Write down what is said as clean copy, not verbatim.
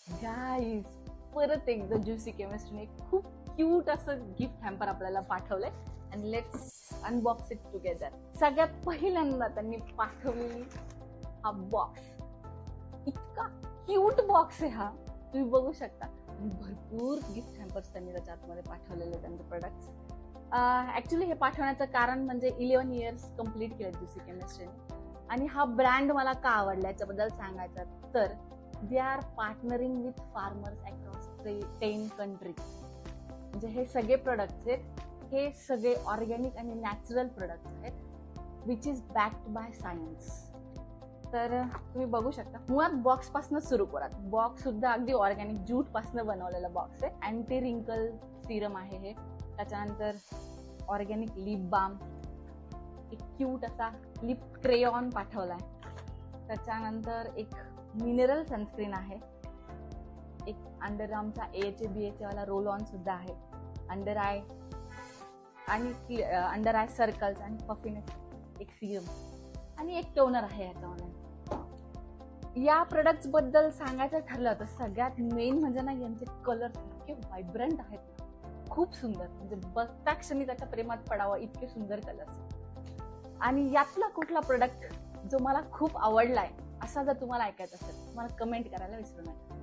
Guys, परत एकदा juicy केमिस्ट्रीने खूप क्यूट असं गिफ्ट हॅम्पर आपल्याला पाठवलंय and let's unbox it together. सगळ्यात पहिल्यांदा त्यांनी पाठवलेली हा बॉक्स, इतका क्यूट बॉक्स आहे हा, तुम्ही बघू शकता. भरपूर गिफ्ट हॅम्पर्स त्यांनी त्याच्या आतमध्ये पाठवलेले त्यांचे प्रोडक्ट्स. ऍक्च्युली हे पाठवण्याचं कारण म्हणजे 11 इयर्स कम्प्लीट केले ज्युसी केमिस्ट्रीने. आणि हा ब्रँड मला का आवडला याच्याबद्दल सांगायचं तर they are partnering with farmers across 10 countries. म्हणजे हे सगळे प्रोडक्ट्स आहेत, हे सगळे ऑर्गॅनिक आणि नॅचरल प्रोडक्ट्स आहेत which is backed by science. तर तुम्ही बघू शकता. मुळात बॉक्स पासून सुरू करूयात. बॉक्स सुद्धा अगदी ऑर्गॅनिक ज्यूट पासून बनवलेला बॉक्स आहे. अँटी रिंकल सिरम आहे हे. त्याच्यानंतर ऑर्गॅनिक लिप बाम, एक क्यूट असा लिप क्रेयॉन पाठवलाय. त्याच्यानंतर एक मिनरल सनस्क्रीन आहे. एक अंडर आर्मचा AHA BHA वाला रोल ऑन सुद्धा आहे. अंडर आय आणि अंडर आय सर्कल्स आणि पफिनेस एक सिरम आणि एक टोनर आहे याच्यामध्ये. या प्रोडक्ट्स बद्दल सांगायचं ठरलं तर सगळ्यात मेन म्हणजे ना, यांचे कलर इतके व्हायब्रंट आहेत ना, खूप सुंदर. म्हणजे बघता क्षणी त्याच्या प्रेमात पडावं इतके सुंदर कलर्स. आणि यातला कुठला प्रोडक्ट जो मला खूप आवडलाय असा जर तुम्हाला ऐकायचं असेल, मला कमेंट करायला विसरू नका.